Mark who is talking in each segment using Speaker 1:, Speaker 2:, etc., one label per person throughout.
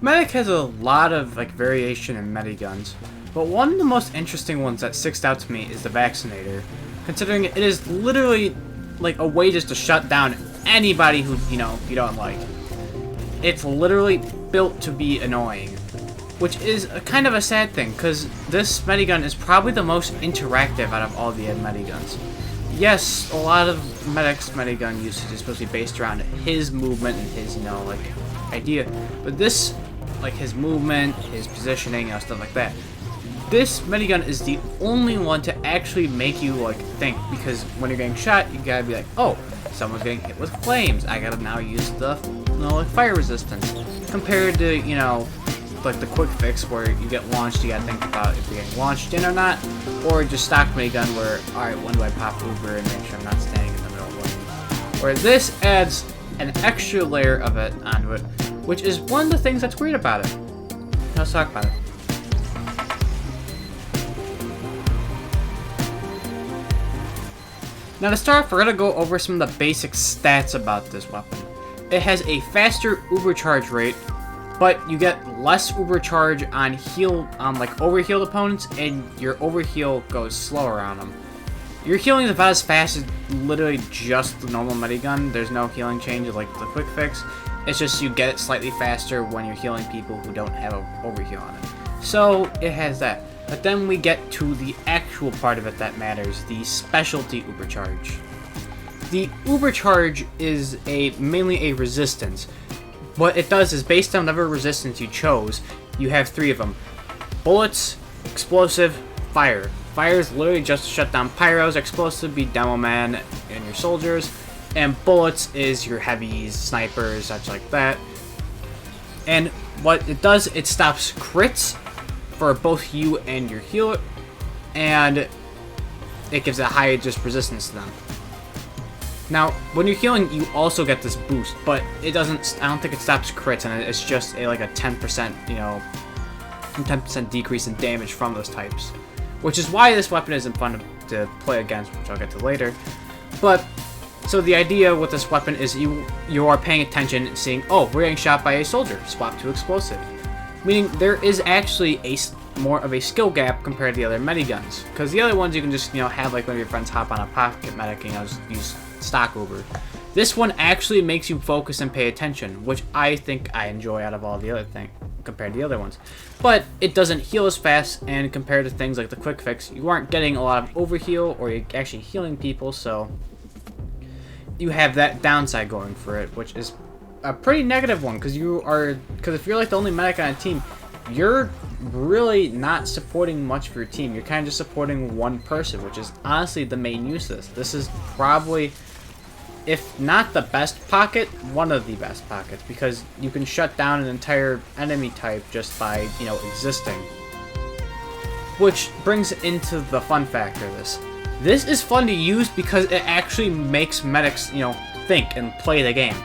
Speaker 1: Medic has a lot of like variation in mediguns, but one of the most interesting ones that sticks out to me is the Vaccinator, considering it is literally like a way just to shut down anybody who, you don't like. It's literally built to be annoying, which is kind of a sad thing, because this medigun is probably the most interactive out of all the mediguns. Yes, a lot of Medic's medigun usage is supposed to be based around his movement and his, like, idea, but this, like, his movement, his positioning, stuff like that. This medigun is the only one to actually make you, like, think, because when you're getting shot, you gotta be like, oh, someone's getting hit with flames, I gotta now use the, like, fire resistance, compared to, like the quick fix where you get launched, you gotta think about if you're getting launched in or not, or just stock minigun where, alright, when do I pop Uber and make sure I'm not standing in the middle of lanes. Where this adds an extra layer of it onto it, which is one of the things that's weird about it. Let's talk about it. Now to start off, we're gonna go over some of the basic stats about this weapon. It has a faster Uber charge rate, but you get less Uber charge on like overhealed opponents, and your overheal goes slower on them. Your healing is about as fast as literally just the normal medigun. There's no healing change like the quick fix. It's just you get it slightly faster when you're healing people who don't have an overheal on it. So it has that. But then we get to the actual part of it that matters, the specialty Uber charge. The Uber charge is mainly a resistance. What it does is, based on whatever resistance you chose, you have 3 of them. Bullets, explosive, fire. Fire is literally just to shut down pyros, explosive be demo man and your soldiers, and bullets is your heavies, snipers, such like that. And what it does, it stops crits for both you and your healer, and it gives a high just resistance to them. Now, when you're healing, you also get this boost, but it doesn't. I don't think it stops crits, and it's just like a 10%, 10% decrease in damage from those types, which is why this weapon isn't fun to play against, which I'll get to later. But so the idea with this weapon is you are paying attention, and seeing, oh, we're getting shot by a soldier, swap to explosive, meaning there is actually more of a skill gap compared to the other mediguns, because the other ones you can just have like one of your friends hop on a pocket medic and just use stock Uber. This one actually makes you focus and pay attention, which I think I enjoy out of all the other things compared to the other ones. But it doesn't heal as fast, and compared to things like the quick fix, you aren't getting a lot of overheal, or you're actually healing people, so you have that downside going for it, which is a pretty negative one, because if you're like the only medic on a team, you're really not supporting much for your team. You're kind of just supporting one person, which is honestly the main use of this. This is probably, if not the best pocket, one of the best pockets, because you can shut down an entire enemy type just by, existing. Which brings into the fun factor of this. This is fun to use because it actually makes medics, think and play the game.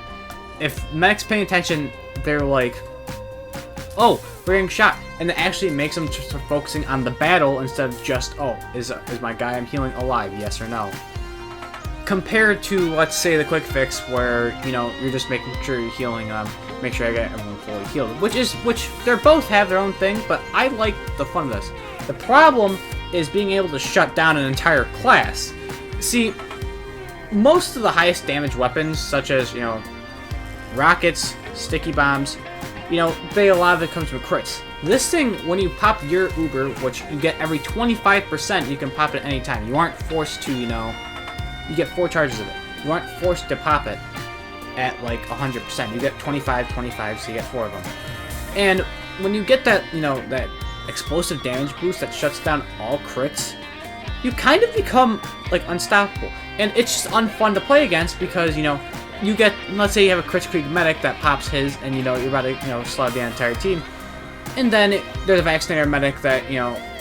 Speaker 1: If medics paying attention, they're like, oh, we're getting shot, and it actually makes them just focusing on the battle instead of just, oh, is my guy I'm healing alive, yes or no? Compared to, let's say, the quick fix where, you're just making sure you're healing, make sure I get everyone fully healed, which they both have their own thing, but I like the fun of this. The problem is being able to shut down an entire class. See, most of the highest damage weapons, such as, rockets, sticky bombs, a lot of it comes from crits. This thing, when you pop your Uber, which you get every 25%, you can pop it at any time. You aren't forced to, you get 4 charges of it. You aren't forced to pop it at like 100%. You get 25, so you get 4 of them. And when you get that, that explosive damage boost that shuts down all crits, you kind of become like unstoppable. And it's just unfun to play against because, you get, let's say you have a critically medic that pops his, and you're about to, slow the entire team. And then there's a Vaccinator medic that,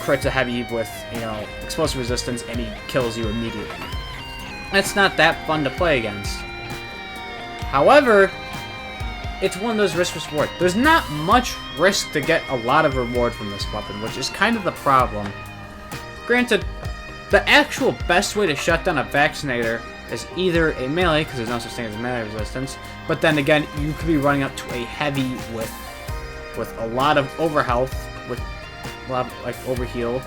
Speaker 1: crits a heavy with, explosive resistance, and he kills you immediately. That's not that fun to play against. However, it's one of those risk-reward. There's not much risk to get a lot of reward from this weapon, which is kind of the problem. Granted, the actual best way to shut down a Vaccinator is either a melee, because there's no such thing as a melee resistance, but then again, you could be running up to a heavy with with a lot of overhealth, with a lot of like overheal,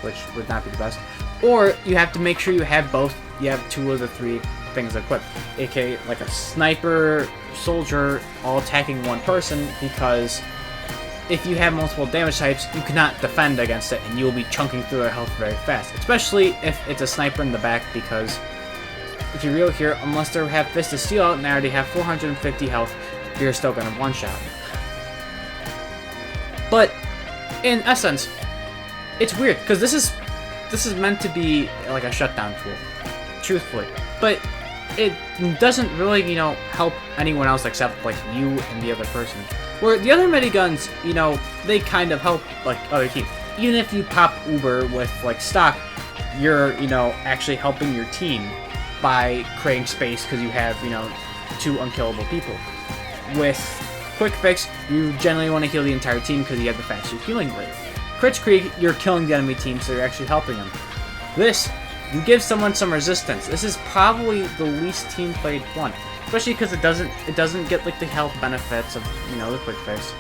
Speaker 1: which would not be the best. Or you have to make sure you have both. You have 2 of the 3 things equipped, aka like a sniper, soldier, all attacking one person, because if you have multiple damage types, you cannot defend against it, and you will be chunking through their health very fast. Especially if it's a sniper in the back, because if you're real here, unless they have Fist of Steel out and they already have 450 health, you're still gonna one-shot. But in essence, it's weird because this is meant to be like a shutdown tool, truthfully, but it doesn't really, you know, help anyone else except like you and the other person. Where the other miniguns, you know, they kind of help like other teams. Even if you pop Uber with like stock, you're, you know, actually helping your team by creating space because you have, you know, 2 unkillable people. With Quick Fix, you generally want to heal the entire team because you have the faster healing rate. Crit Creek, you're killing the enemy team, so you're actually helping them. This, you give someone some resistance. This is probably the least team played one, especially because it doesn't get like the health benefits of, you know, the Quick Fix.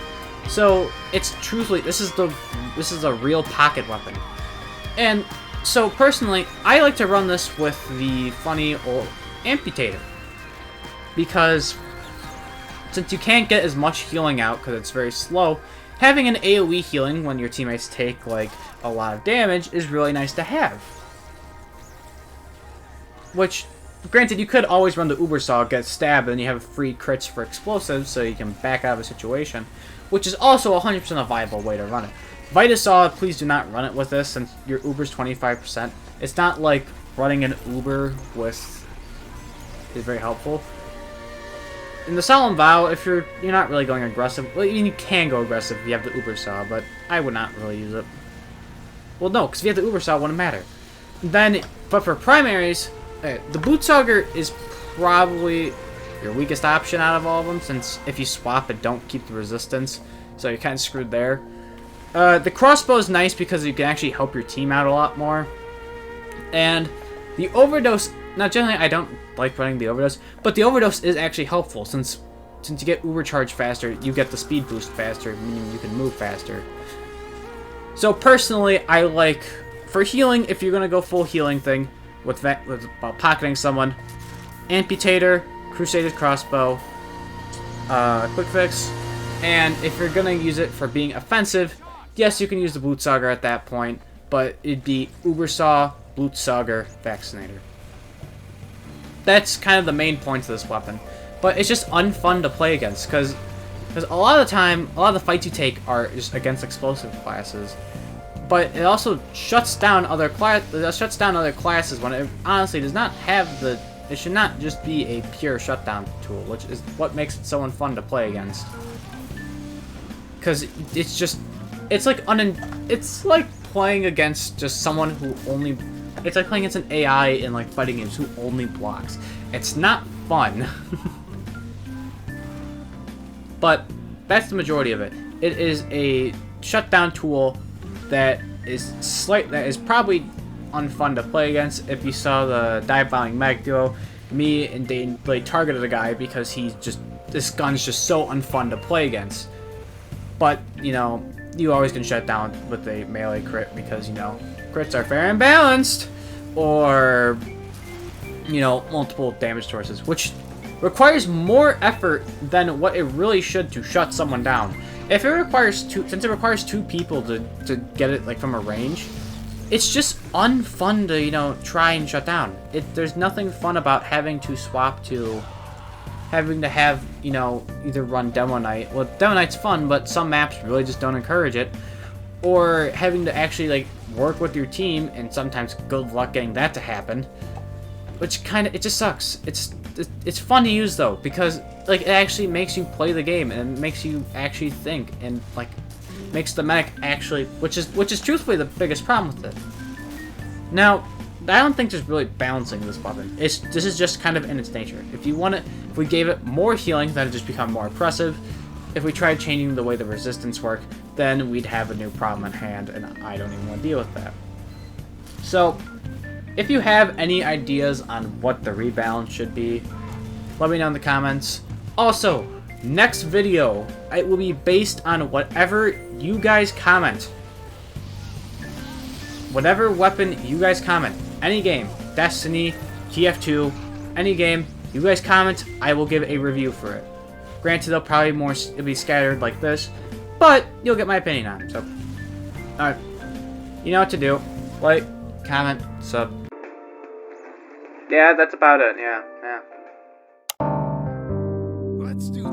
Speaker 1: So it's truthfully, this is a real pocket weapon. And so personally, I like to run this with the funny old Amputator, because since you can't get as much healing out because it's very slow, having an AoE healing when your teammates take like a lot of damage is really nice to have. Which, granted, you could always run the Uber Saw, get stabbed, and you have free crits for explosives so you can back out of a situation, which is also 100% a viable way to run it. Vitasaw, please do not run it with this since your Uber's 25%. It's not like running an Uber with is very helpful. In the Solemn Vow, if you're not really going aggressive, well, you can go aggressive if you have the Uber Saw, but I would not really use it. Well, no, because if you have the Uber Saw, it wouldn't matter. Then, but for primaries, the Bootsauger is probably your weakest option out of all of them, since if you swap it, don't keep the resistance, so you're kind of screwed there. The Crossbow is nice because you can actually help your team out a lot more. And the Overdose, now generally I don't like running the Overdose, but the Overdose is actually helpful since you get Uber Charge faster, you get the speed boost faster, meaning you can move faster. So personally, I like, for healing, if you're going to go full healing thing, with pocketing someone, Amputator, Crusader's Crossbow, Quick Fix, and if you're going to use it for being offensive, yes, you can use the Blutsauger at that point, but it'd be Ubersaw, Blutsauger, Vaccinator. That's kind of the main points of this weapon. But it's just unfun to play against, because a lot of the time, a lot of the fights you take are just against explosive classes. But it also shuts down other classes when it honestly does not have the. It should not just be a pure shutdown tool, which is what makes it so unfun to play against. Because it's like playing against just someone who only. It's like playing against an AI in like fighting games who only blocks. It's not fun. But that's the majority of it. It is a shutdown tool that is probably unfun to play against. If you saw the Dive Bombing Mag Duo, me and Dane targeted a guy because this gun's just so unfun to play against. But, you always can shut down with a melee crit because, crits are fair and balanced, or, multiple damage sources, which requires more effort than what it really should to shut someone down. If it requires since it requires 2 people to get it from a range, it's just unfun to try and shut down. There's nothing fun about having to swap to having to have either run Demo Knight. Well, Demo Knight's fun, but some maps really just don't encourage it, or having to actually work with your team, and sometimes good luck getting that to happen, which it just sucks. It's fun to use though, because it actually makes you play the game and makes you actually think, and makes the mech actually, which is truthfully the biggest problem with it. Now, I don't think there's really balancing this weapon. This is just kind of in its nature. If we gave it more healing, then it'd just become more oppressive. If we tried changing the way the resistance work, then we'd have a new problem at hand, and I don't even want to deal with that. So, if you have any ideas on what the rebalance should be, let me know in the comments. Also, Next video, it will be based on whatever you guys comment. Whatever weapon you guys comment. Any game. Destiny, TF2, any game. You guys comment, I will give a review for it. Granted, it'll be scattered like this, but you'll get my opinion on it. So, alright. You know what to do. Like, comment, sub. Yeah, that's about it. Yeah.
Speaker 2: Let's do